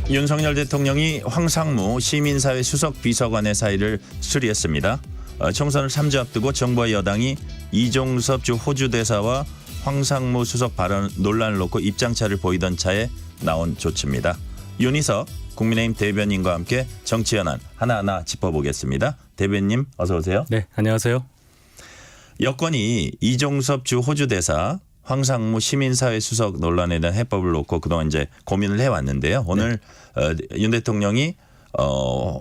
윤석열 대통령이 황상무 시민사회 수석 비서관의 사의를 수리했습니다. 총선을 3주 앞두고 정부와 여당이 이종섭 주 호주 대사와 황상무 수석 발언 논란을 놓고 입장차를 보이던 차에 나온 조치입니다. 윤희석 국민의힘 대변인과 함께 정치 현안 하나하나 짚어보겠습니다. 대변인 어서 오세요. 네, 안녕하세요. 여권이 이종섭 주 호주 대사 황상무 시민사회 수석 논란에 대한 해법을 놓고 그동안 이제 고민을 해왔는데요. 오늘 윤 대통령이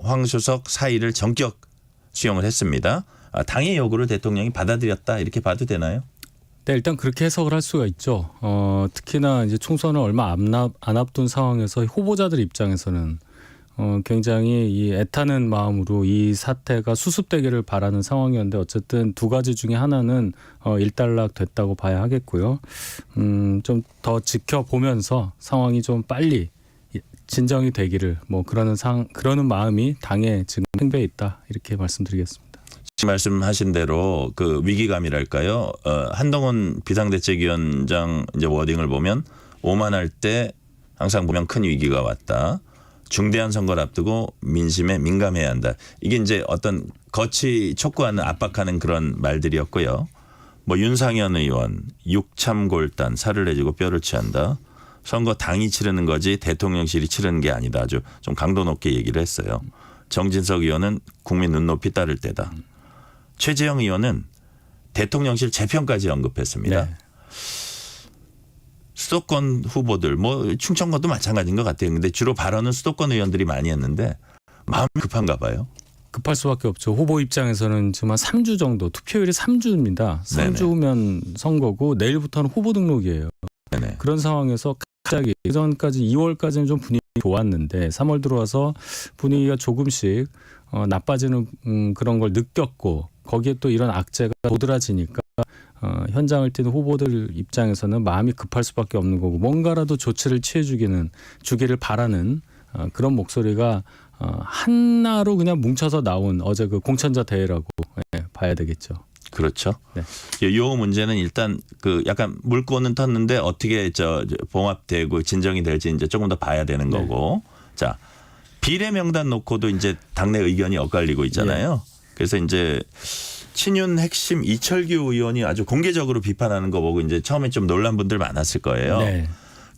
황 수석 사의를 전격 수용을 했습니다. 당의 요구를 대통령이 받아들였다 이렇게 봐도 되나요? 네, 일단 그렇게 해석을 할 수가 있죠. 특히나 이제 총선을 얼마 안 앞둔 상황에서 후보자들 입장에서는 굉장히 이 애타는 마음으로 이 사태가 수습되기를 바라는 상황이었는데 어쨌든 두 가지 중에 하나는 일단락 됐다고 봐야 하겠고요. 좀 더 지켜보면서 상황이 좀 빨리 진정이 되기를 그러는 마음이 당에 지금 생겨에 있다 이렇게 말씀드리겠습니다. 지금 말씀하신 대로 그 위기감이랄까요? 한동훈 비상대책위원장 이제 워딩을 보면 오만할 때 항상 보면 큰 위기가 왔다. 중대한 선거를 앞두고 민심에 민감해야 한다. 이게 이제 어떤 거치 촉구하는 압박하는 그런 말들이었고요. 뭐 윤상현 의원 육참골단 살을 내주고 뼈를 취한다. 선거 당이 치르는 거지 대통령실이 치르는 게 아니다. 아주 좀 강도 높게 얘기를 했어요. 정진석 의원은 국민 눈높이 따를 때다. 최재형 의원은 대통령실 재편까지 언급했습니다. 네. 수도권 후보들 뭐 충청권도 마찬가지인 것 같아요. 근데 주로 발언은 수도권 의원들이 많이 했는데 마음이 급한가 봐요. 급할 수밖에 없죠. 후보 입장에서는 지금 한 3주 정도 투표율이 3주입니다. 3주면 선거고 내일부터는 후보 등록이에요. 네네. 그런 상황에서 갑자기 그전까지 2월까지는 좀 분위기 좋았는데 3월 들어와서 분위기가 조금씩 나빠지는 그런 걸 느꼈고 거기에 또 이런 악재가 도드라지니까 현장을 뛰는 후보들 입장에서는 마음이 급할 수밖에 없는 거고 뭔가라도 조치를 주기를 바라는 그런 목소리가 하나로 그냥 뭉쳐서 나온 어제 그 공천자 대회라고 봐야 되겠죠. 그렇죠. 네. 이 문제는 일단 그 약간 물꼬는 텄는데 어떻게 봉합되고 진정이 될지 이제 조금 더 봐야 되는 거고. 자, 비례 명단 놓고도 이제 당내 의견이 엇갈리고 있잖아요. 그래서 이제 친윤 핵심 이철규 의원이 아주 공개적으로 비판하는 거 보고 이제 처음에 좀 놀란 분들 많았을 거예요. 네.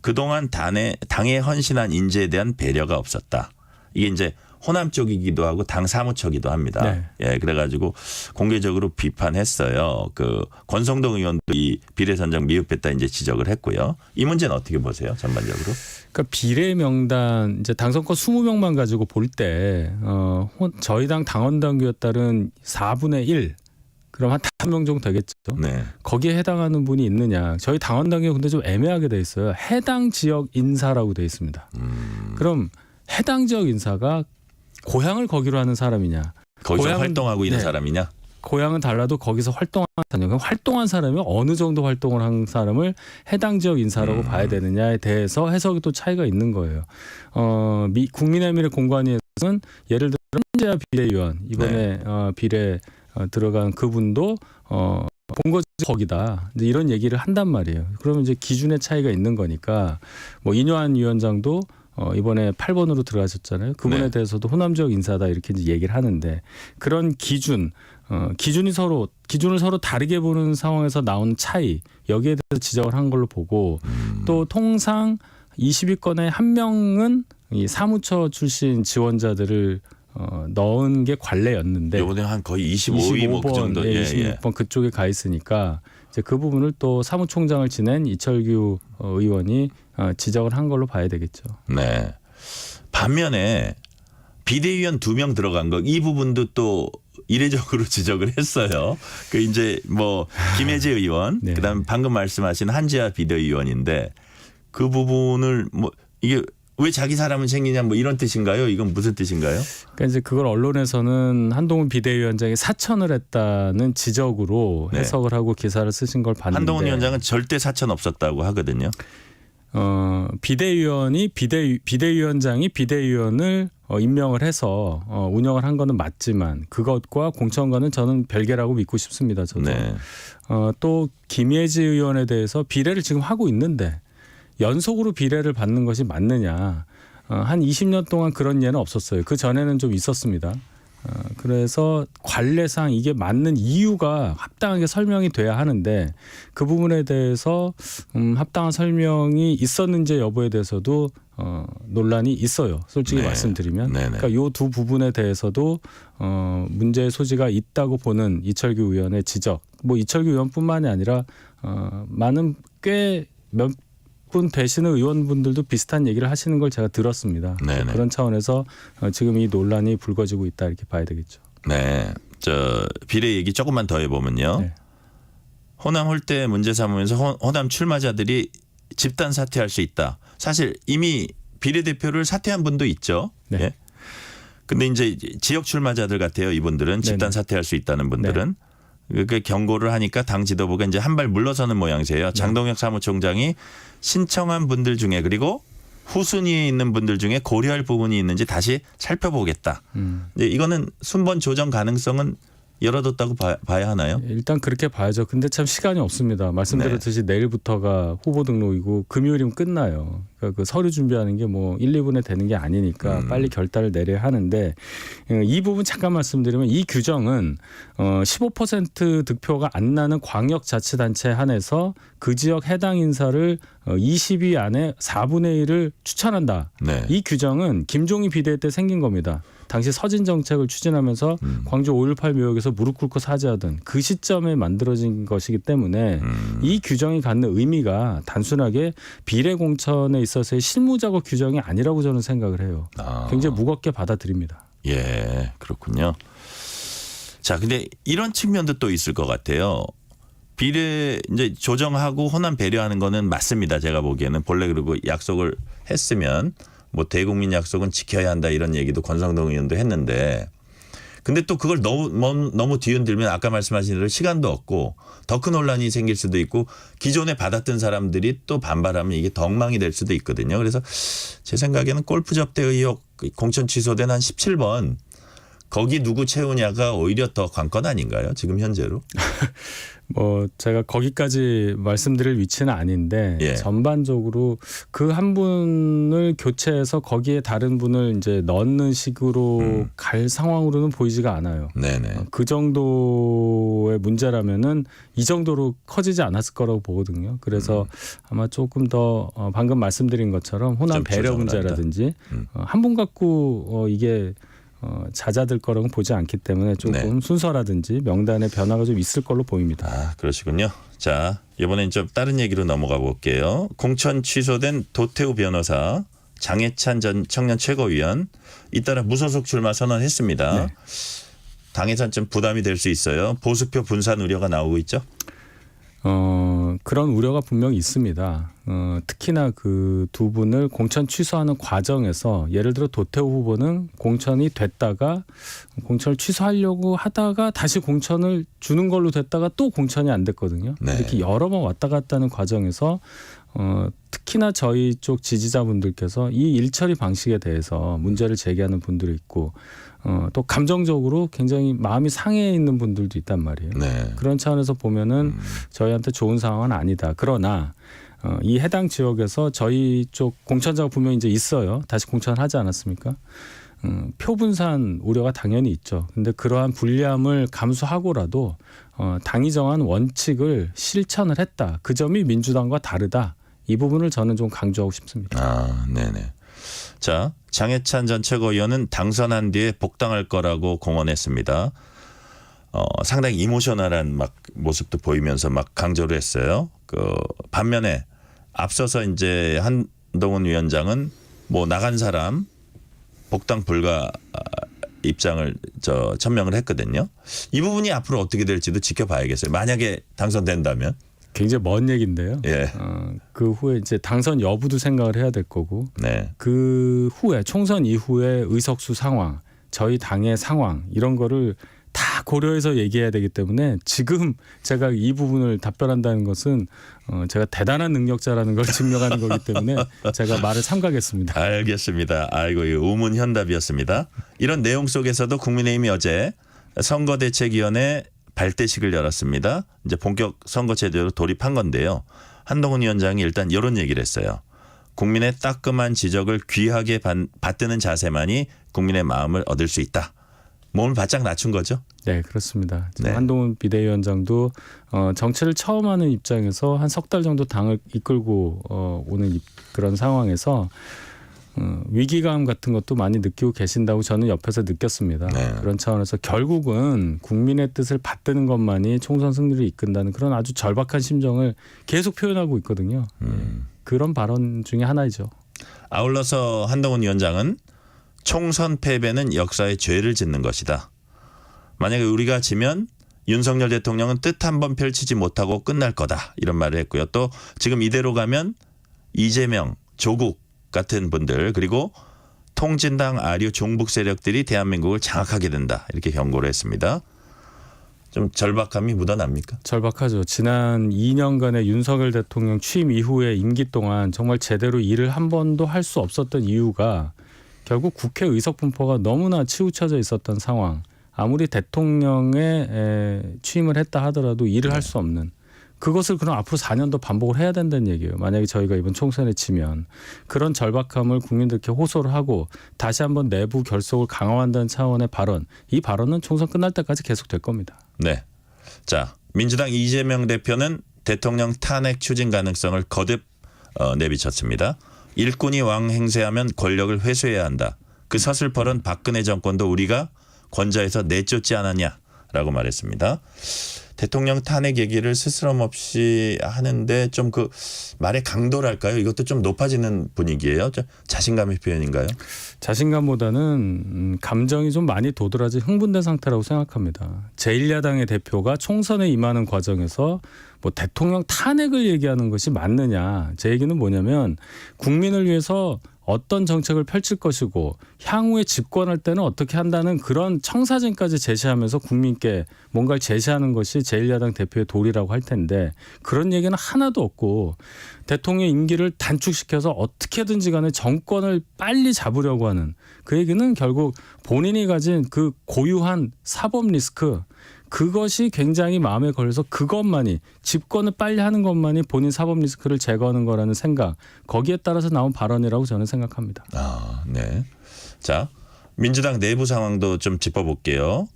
그동안 당에 헌신한 인재에 대한 배려가 없었다. 이게 이제 호남 쪽이기도 하고 당 사무처기도 합니다. 네. 예, 그래가지고 공개적으로 비판했어요. 그 권성동 의원도 이 비례 선정 미흡했다 이제 지적을 했고요. 이 문제는 어떻게 보세요, 전반적으로? 그러니까 비례 명단 이제 당선권 20명만 가지고 볼 때 저희 당 당원 당규에 따른 4분의 1 그럼 한 5명 정도 되겠죠. 네. 거기에 해당하는 분이 있느냐. 저희 당원 당규 근데 좀 애매하게 돼 있어요. 해당 지역 인사라고 돼 있습니다. 그럼 해당 지역 인사가 고향을 거기로 하는 사람이냐. 거기서 활동하고 있는 사람이냐. 고향은 달라도 거기서 활동한 사람. 그럼 활동한 사람이 어느 정도 활동을 한 사람을 해당 지역 인사라고 봐야 되느냐에 대해서 해석이 또 차이가 있는 거예요. 국민의힘의 공관위에서는 예를 들어 현재야 비례위원 이번에 비례 들어간 그분도 본거지 거기다 이제 이런 얘기를 한단 말이에요. 그러면 이제 기준의 차이가 있는 거니까 뭐 인요한 위원장도 이번에 8번으로 들어가셨잖아요. 그분에 대해서도 호남 지역 인사다 이렇게 이제 얘기를 하는데 그런 기준을 서로 다르게 보는 상황에서 나온 차이 여기에 대해서 지적을 한 걸로 보고 또 통상 20위권에 한 명은 이 사무처 출신 지원자들을 넣은 게 관례였는데 이번에 한 거의 25위 뭐 그 정도. 26번 그쪽에 가 있으니까 이제 그 부분을 또 사무총장을 지낸 이철규 의원이 지적을 한 걸로 봐야 되겠죠. 네. 반면에 비대위원 2명 들어간 거 이 부분도 또 이례적으로 지적을 했어요. 그 이제 뭐 김혜재 의원, 네. 그다음 방금 말씀하신 한지아 비대위원인데 그 부분을 뭐 이게 왜 자기 사람은 챙기냐 뭐 이런 뜻인가요? 이건 무슨 뜻인가요? 그러니까 이제 그걸 언론에서는 한동훈 비대위원장이 사천을 했다는 지적으로 해석을 하고 기사를 쓰신 걸 봤는데 한동훈 위원장은 절대 사천 없었다고 하거든요. 비대위원장이 비대위원을 임명을 해서 운영을 한 거는 맞지만 그것과 공천과는 저는 별개라고 믿고 싶습니다. 저도. 네. 또 김예지 의원에 대해서 비례를 지금 하고 있는데 연속으로 비례를 받는 것이 맞느냐. 한 20년 동안 그런 예는 없었어요. 그 전에는 좀 있었습니다. 그래서 관례상 이게 맞는 이유가 합당하게 설명이 돼야 하는데 그 부분에 대해서 합당한 설명이 있었는지 여부에 대해서도 논란이 있어요. 솔직히 네. 말씀드리면. 네네. 그러니까 이 두 부분에 대해서도 문제의 소지가 있다고 보는 이철규 의원의 지적. 뭐 이철규 의원뿐만이 아니라 많은 꽤 몇 분 되시는 의원분들도 비슷한 얘기를 하시는 걸 제가 들었습니다. 네네. 그런 차원에서 지금 이 논란이 불거지고 있다 이렇게 봐야 되겠죠. 네. 비례 얘기 조금만 더 해보면요. 네. 호남 홀대 문제 삼으면서 호남 출마자들이 집단 사퇴할 수 있다. 사실 이미 비례대표를 사퇴한 분도 있죠. 네. 예. 근데 이제 지역 출마자들 같아요. 이분들은 집단 네네. 사퇴할 수 있다는 분들은. 그 경고를 하니까 당 지도부가 이제 한 발 물러서는 모양새예요. 장동혁 사무총장이 신청한 분들 중에 그리고 후순위에 있는 분들 중에 고려할 부분이 있는지 다시 살펴보겠다. 이제 이거는 순번 조정 가능성은 열어뒀다고 봐야 하나요? 일단 그렇게 봐야죠. 근데 참 시간이 없습니다. 말씀드렸듯이 내일부터가 후보 등록이고 금요일이면 끝나요. 그러니까 그 서류 준비하는 게 뭐 1, 2분에 되는 게 아니니까 빨리 결단을 내려야 하는데 이 부분 잠깐 말씀드리면 이 규정은 15% 득표가 안 나는 광역자치단체에 한해서 그 지역 해당 인사를 20위 안에 4분의 1을 추천한다. 네. 이 규정은 김종희 비대위 때 생긴 겁니다. 당시 서진 정책을 추진하면서 광주 5.18 묘역에서 무릎 꿇고 사죄하던 그 시점에 만들어진 것이기 때문에 이 규정이 갖는 의미가 단순하게 비례 공천에 있어서의 실무자격 규정이 아니라고 저는 생각을 해요. 굉장히 무겁게 받아들입니다. 예, 그렇군요. 자, 근데 이런 측면도 또 있을 것 같아요. 비례 이제 조정하고 호남 배려하는 거는 맞습니다. 제가 보기에는 본래 그리고 약속을 했으면 뭐 대국민 약속은 지켜야 한다 이런 얘기도 권성동 의원도 했는데 근데 또 그걸 너무 뒤흔들면 아까 말씀하신 대로 시간도 없고 더 큰 논란이 생길 수도 있고 기존에 받았던 사람들이 또 반발하면 이게 더 엉망이 될 수도 있거든요. 그래서 제 생각에는 골프 접대 의혹 공천 취소된 한 17번 거기 누구 채우냐가 오히려 더 관건 아닌가요? 지금 현재로? 뭐 제가 거기까지 말씀드릴 위치는 아닌데 예. 전반적으로 그 한 분을 교체해서 거기에 다른 분을 이제 넣는 식으로 갈 상황으로는 보이지가 않아요. 네네. 그 정도의 문제라면은 이 정도로 커지지 않았을 거라고 보거든요. 그래서 아마 조금 더 방금 말씀드린 것처럼 호남 좀 배려 조정을 문제라든지 한 분 갖고 이게 잦아들 거라고 보지 않기 때문에 조금 네. 순서라든지 명단의 변화가 좀 있을 걸로 보입니다. 아, 그러시군요. 자, 이번엔 좀 다른 얘기로 넘어가 볼게요. 공천 취소된 도태우 변호사, 장해찬 전 청년 최고위원 잇따라 무소속 출마 선언했습니다. 네. 당에선 좀 부담이 될 수 있어요. 보수표 분산 우려가 나오고 있죠. 그런 우려가 분명히 있습니다. 특히나 그 두 분을 공천 취소하는 과정에서 예를 들어 도태우 후보는 공천이 됐다가 공천을 취소하려고 하다가 다시 공천을 주는 걸로 됐다가 또 공천이 안 됐거든요. 네. 이렇게 여러 번 왔다 갔다 하는 과정에서 특히나 저희 쪽 지지자분들께서 이 일처리 방식에 대해서 문제를 제기하는 분들이 있고 또 감정적으로 굉장히 마음이 상해 있는 분들도 있단 말이에요. 네. 그런 차원에서 보면은 저희한테 좋은 상황은 아니다. 그러나 이 해당 지역에서 저희 쪽 공천자가 분명히 이제 있어요. 다시 공천을 하지 않았습니까? 표분산 우려가 당연히 있죠. 근데 그러한 불리함을 감수하고라도 당이 정한 원칙을 실천을 했다. 그 점이 민주당과 다르다. 이 부분을 저는 좀 강조하고 싶습니다. 아, 네네. 자, 장해찬 전 최고위원은 당선한 뒤에 복당할 거라고 공언했습니다. 상당히 이모셔널한 막 모습도 보이면서 막 강조를 했어요. 반면에 앞서서 이제 한동훈 위원장은 뭐 나간 사람 복당 불가 입장을 천명을 했거든요. 이 부분이 앞으로 어떻게 될지도 지켜봐야겠어요. 만약에 당선된다면. 굉장히 먼 얘기인데요. 예. 그 후에 이제 당선 여부도 생각을 해야 될 거고, 네. 그 후에 총선 이후에 의석수 상황, 저희 당의 상황 이런 거를 다 고려해서 얘기해야 되기 때문에 지금 제가 이 부분을 답변한다는 것은 제가 대단한 능력자라는 걸 증명하는 거기 때문에 제가 말을 삼가겠습니다. 알겠습니다. 아이고, 이 우문현답이었습니다. 이런 내용 속에서도 국민의힘이 어제 선거대책위원회 발대식을 열었습니다. 이제 본격 선거제도로 돌입한 건데요. 한동훈 위원장이 일단 이런 얘기를 했어요. 국민의 따끔한 지적을 귀하게 받드는 자세만이 국민의 마음을 얻을 수 있다. 몸을 바짝 낮춘 거죠. 네, 그렇습니다. 지금 네. 한동훈 비대위원장도 정치를 처음 하는 입장에서 한 석 달 정도 당을 이끌고 오는 그런 상황에서 위기감 같은 것도 많이 느끼고 계신다고 저는 옆에서 느꼈습니다. 네. 그런 차원에서 결국은 국민의 뜻을 받드는 것만이 총선 승리를 이끈다는 그런 아주 절박한 심정을 계속 표현하고 있거든요. 그런 발언 중에 하나이죠. 아울러서 한동훈 위원장은 총선 패배는 역사의 죄를 짓는 것이다. 만약에 우리가 지면 윤석열 대통령은 뜻 한번 펼치지 못하고 끝날 거다. 이런 말을 했고요. 또 지금 이대로 가면 이재명, 조국 같은 분들 그리고 통진당 아류 종북 세력들이 대한민국을 장악하게 된다. 이렇게 경고를 했습니다. 좀 절박함이 묻어납니까? 절박하죠. 지난 2년간의 윤석열 대통령 취임 이후의 임기 동안 정말 제대로 일을 한 번도 할 수 없었던 이유가 결국 국회 의석 분포가 너무나 치우쳐져 있었던 상황. 아무리 대통령에 취임을 했다 하더라도 일을 할 수 없는. 그것을 그럼 앞으로 4년도 반복을 해야 된다는 얘기예요. 만약에 저희가 이번 총선에 지면 그런 절박함을 국민들께 호소를 하고 다시 한번 내부 결속을 강화한다는 차원의 발언. 이 발언은 총선 끝날 때까지 계속될 겁니다. 네. 자, 민주당 이재명 대표는 대통령 탄핵 추진 가능성을 거듭 내비쳤습니다. 일꾼이 왕 행세하면 권력을 회수해야 한다. 그 서슬퍼런 박근혜 정권도 우리가 권좌에서 내쫓지 않았냐라고 말했습니다. 대통령 탄핵 얘기를 스스럼 없이 하는데 좀 그 말의 강도랄까요? 이것도 좀 높아지는 분위기예요. 자신감의 표현인가요? 자신감보다는 감정이 좀 많이 도드라진 흥분된 상태라고 생각합니다. 제1야당의 대표가 총선에 임하는 과정에서 뭐 대통령 탄핵을 얘기하는 것이 맞느냐. 제 얘기는 뭐냐면 국민을 위해서 어떤 정책을 펼칠 것이고 향후에 집권할 때는 어떻게 한다는 그런 청사진까지 제시하면서 국민께 뭔가를 제시하는 것이 제1야당 대표의 도리라고 할 텐데 그런 얘기는 하나도 없고 대통령 임기를 단축시켜서 어떻게든지 간에 정권을 빨리 잡으려고 하는 그 얘기는 결국 본인이 가진 그 고유한 사법 리스크 그것이 굉장히 마음에 걸려서 그것만이 집권을 빨리 하는 것만이 본인 사법 리스크를 제거하는 거라는 생각 거기에 따라서 나온 발언이라고 저는 생각합니다. 아, 네. 자, 민주당 내부 상황도 좀 짚어볼게요.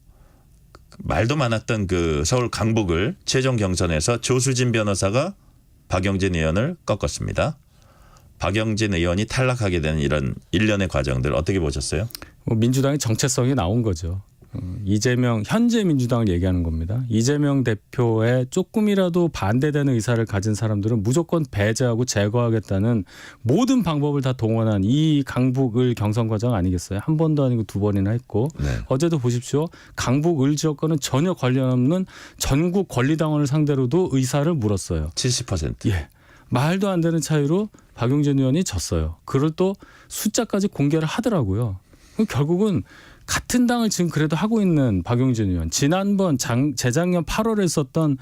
말도 많았던 그 서울 강북을 최종 경선에서 조수진 변호사가 박용진 의원을 꺾었습니다. 박용진 의원이 탈락하게 되는 이런 일련의 과정들 어떻게 보셨어요? 민주당의 정체성이 나온 거죠. 이재명 현재 민주당을 얘기하는 겁니다. 이재명 대표의 조금이라도 반대되는 의사를 가진 사람들은 무조건 배제하고 제거하겠다는 모든 방법을 다 동원한 이 강북을 경선 과정 아니겠어요? 한 번도 아니고 두 번이나 했고 네. 어제도 보십시오. 강북을 지역과는 전혀 관련 없는 전국 권리당원을 상대로도 의사를 물었어요. 70%. 예. 말도 안 되는 차이로 박용진 의원이 졌어요. 그걸 또 숫자까지 공개를 하더라고요. 결국은 같은 당을 지금 그래도 하고 있는 박용진 의원 지난번 재작년 8월에 있었던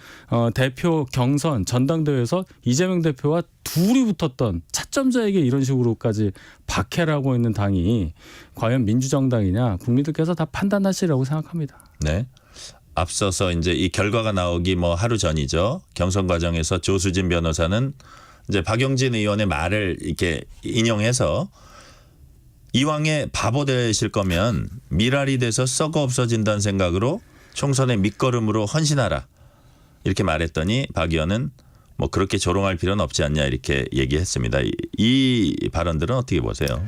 대표 경선 전당대회에서 이재명 대표와 둘이 붙었던 차점자에게 이런 식으로까지 박해를 하고 있는 당이 과연 민주정당이냐 국민들께서 다 판단하시라고 생각합니다. 네. 앞서서 이제 이 결과가 나오기 뭐 하루 전이죠. 경선 과정에서 조수진 변호사는 이제 박용진 의원의 말을 이렇게 인용해서 이왕에 바보 되실 거면 미랄이 돼서 썩어 없어진다는 생각으로 총선의 밑거름으로 헌신하라. 이렇게 말했더니 박 의원은 뭐 그렇게 조롱할 필요는 없지 않냐 이렇게 얘기했습니다. 이 발언들은 어떻게 보세요?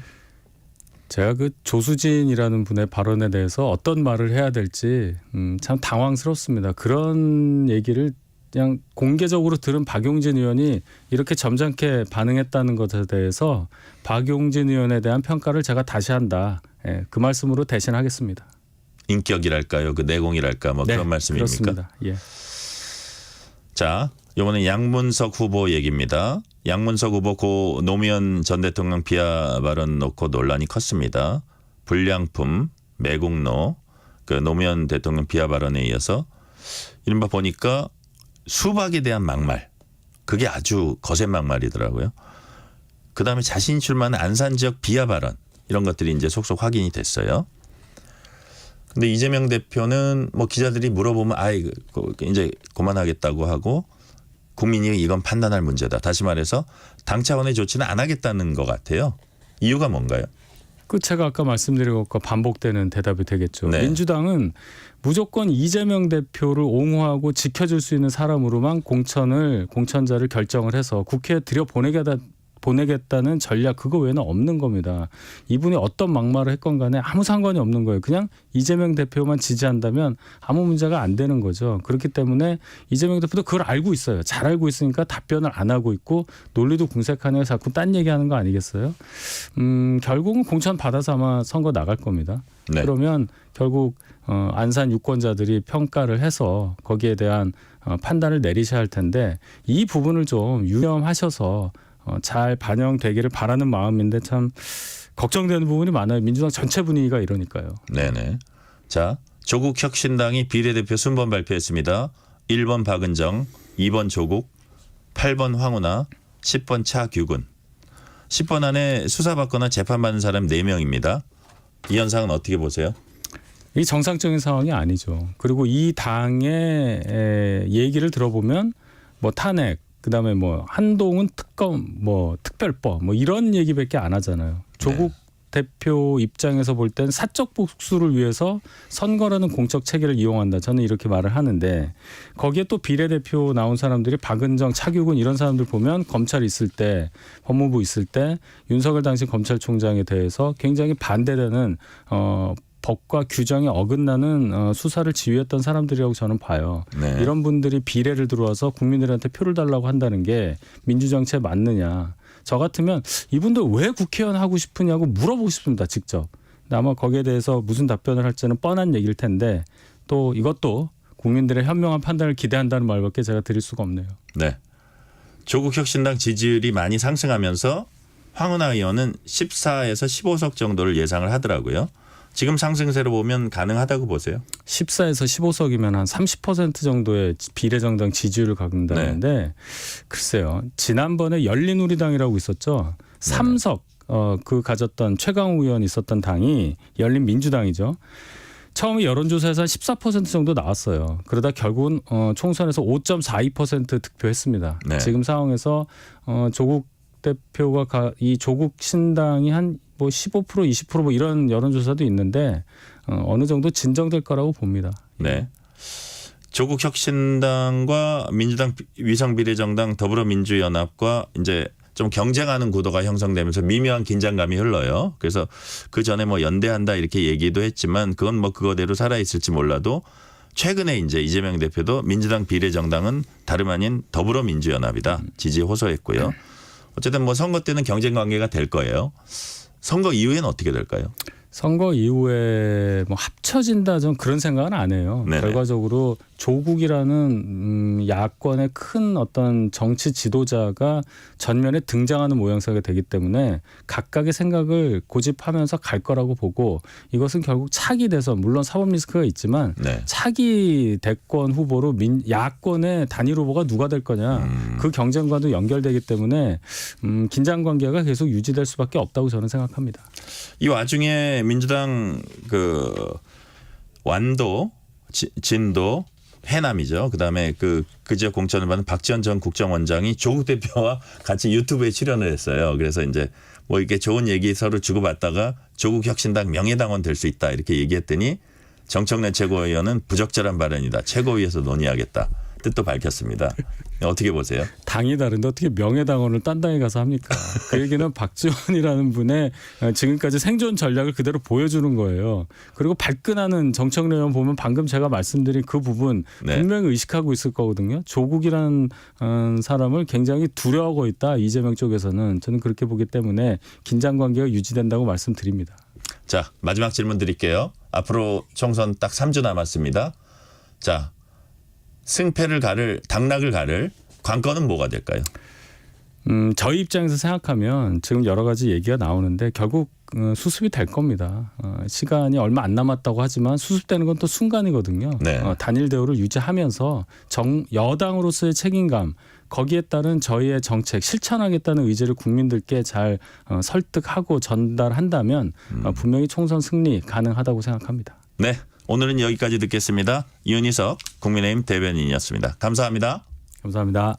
제가 그 조수진이라는 분의 발언에 대해서 어떤 말을 해야 될지 참 당황스럽습니다. 그런 얘기를 그냥 공개적으로 들은 박용진 의원이 이렇게 점잖게 반응했다는 것에 대해서 박용진 의원에 대한 평가를 제가 다시 한다. 예, 그 말씀으로 대신하겠습니다. 인격이랄까요? 그 내공이랄까 뭐 네, 그런 말씀입니까? 그렇습니다. 예. 자, 이번엔 양문석 후보 얘기입니다. 양문석 후보 고 노무현 전 대통령 비하 발언 놓고 논란이 컸습니다. 불량품, 매국노, 그 노무현 대통령 비하 발언에 이어서 이른바 보니까 수박에 대한 막말. 그게 아주 거센 막말이더라고요. 그다음에 자신이 출마하는 안산 지역 비하 발언. 이런 것들이 이제 속속 확인이 됐어요. 근데 이재명 대표는 뭐 기자들이 물어보면 아이 이제 그만하겠다고 하고 국민이 이건 판단할 문제다. 다시 말해서 당 차원의 조치는 안 하겠다는 것 같아요. 이유가 뭔가요? 그 제가 아까 말씀드린 것과 반복되는 대답이 되겠죠. 네. 민주당은 무조건 이재명 대표를 옹호하고 지켜줄 수 있는 사람으로만 공천자를 결정을 해서 국회에 보내겠다는 전략 그거 외에는 없는 겁니다. 이분이 어떤 막말을 했건 간에 아무 상관이 없는 거예요. 그냥 이재명 대표만 지지한다면 아무 문제가 안 되는 거죠. 그렇기 때문에 이재명 대표도 그걸 알고 있어요. 잘 알고 있으니까 답변을 안 하고 있고 논리도 궁색하네요. 자꾸 딴 얘기하는 거 아니겠어요? 결국은 공천 받아서 아마 선거 나갈 겁니다. 네. 그러면 결국 안산 유권자들이 평가를 해서 거기에 대한 판단을 내리셔야 할 텐데 이 부분을 좀 유념하셔서 잘 반영되기를 바라는 마음인데 참 걱정되는 부분이 많아요. 민주당 전체 분위기가 이러니까요. 네네. 자, 조국혁신당이 비례대표 순번 발표했습니다. 1번 박은정, 2번 조국, 8번 황운하, 10번 차규근. 10번 안에 수사받거나 재판받는 사람 4명입니다. 이 현상은 어떻게 보세요? 이 정상적인 상황이 아니죠. 그리고 이 당의 얘기를 들어보면 뭐 탄핵, 그다음에 뭐 한동훈 특검, 뭐 특별법, 뭐 이런 얘기밖에 안 하잖아요. 조국 대표 입장에서 볼 땐 사적 복수를 위해서 선거라는 공적 체계를 이용한다. 저는 이렇게 말을 하는데 거기에 또 비례대표 나온 사람들이 박은정, 차규근 이런 사람들 보면 검찰 있을 때, 법무부 있을 때 윤석열 당시 검찰총장에 대해서 굉장히 반대되는 법과 규정에 어긋나는 수사를 지휘했던 사람들이라고 저는 봐요. 네. 이런 분들이 비례를 들어와서 국민들한테 표를 달라고 한다는 게 민주정치에 맞느냐. 저 같으면 이분들 왜 국회의원 하고 싶으냐고 물어보고 싶습니다. 직접. 근데 아마 거기에 대해서 무슨 답변을 할지는 뻔한 얘기일 텐데 또 이것도 국민들의 현명한 판단을 기대한다는 말밖에 제가 드릴 수가 없네요. 네. 조국혁신당 지지율이 많이 상승하면서 황운하 의원은 14에서 15석 정도를 예상을 하더라고요. 지금 상승세로 보면 가능하다고 보세요? 14에서 15석이면 한 30% 정도의 비례정당 지지율을 갖는다는데 글쎄요. 지난번에 열린우리당이라고 있었죠. 3석 그 가졌던 최강욱 의원이 있었던 당이 열린민주당이죠. 처음에 여론조사에서 한 14% 정도 나왔어요. 그러다 결국은 총선에서 5.42% 득표했습니다. 네. 지금 상황에서 조국 대표가 이 조국 신당이 한 뭐 15% 20% 이런 여론조사도 있는데 어느 정도 진정될 거라고 봅니다. 네. 조국혁신당과 민주당 위성비례정당 더불어민주연합과 이제 좀 경쟁하는 구도가 형성되면서 미묘한 긴장감이 흘러요. 그래서 그 전에 뭐 연대한다 이렇게 얘기도 했지만 그건 뭐 그거대로 살아있을지 몰라도 최근에 이제 이재명 대표도 민주당 비례정당은 다름 아닌 더불어민주연합이다 지지 호소했고요. 어쨌든 뭐 선거 때는 경쟁 관계가 될 거예요. 선거 이후에는 어떻게 될까요? 선거 이후에 뭐 합쳐진다 전 그런 생각은 안 해요. 네네. 결과적으로 조국이라는 야권의 큰 어떤 정치 지도자가 전면에 등장하는 모양새가 되기 때문에 각각의 생각을 고집하면서 갈 거라고 보고 이것은 결국 차기 대선 물론 사법 리스크가 있지만 네. 차기 대권 후보로 야권의 단일 후보가 누가 될 거냐 그 경쟁과도 연결되기 때문에 긴장 관계가 계속 유지될 수밖에 없다고 저는 생각합니다. 이 와중에 민주당 그 완도, 진도, 해남이죠. 그다음에 그 지역 공천을 받은 박지원 전 국정원장이 조국 대표와 같이 유튜브에 출연을 했어요. 그래서 이제 뭐 이렇게 좋은 얘기 서로 주고받다가 조국혁신당 명예당원 될 수 있다 이렇게 얘기했더니 정청래 최고위원은 부적절한 발언이다. 최고위에서 논의하겠다. 뜻도 밝혔습니다. 어떻게 보세요? 당이 다른데 어떻게 명예당원을 딴 당에 가서 합니까? 그 얘기는 박지원이라는 분의 지금까지 생존 전략을 그대로 보여주는 거예요. 그리고 발끈하는 정청래 의원 보면 방금 제가 말씀드린 그 부분 네. 분명히 의식하고 있을 거거든요. 조국이라는 사람을 굉장히 두려워하고 있다. 이재명 쪽에서는 저는 그렇게 보기 때문에 긴장 관계가 유지된다고 말씀드립니다. 자, 마지막 질문 드릴게요. 앞으로 총선 딱 3주 남았습니다. 자, 당락을 가를 관건은 뭐가 될까요? 저희 입장에서 생각하면 지금 여러 가지 얘기가 나오는데 결국 수습이 될 겁니다. 시간이 얼마 안 남았다고 하지만 수습되는 건 또 순간이거든요. 네. 단일 대우를 유지하면서 여당으로서의 책임감 거기에 따른 저희의 정책 실천하겠다는 의지를 국민들께 잘 설득하고 전달한다면 분명히 총선 승리 가능하다고 생각합니다. 네, 오늘은 여기까지 듣겠습니다. 윤희석 국민의힘 대변인이었습니다. 감사합니다. 감사합니다.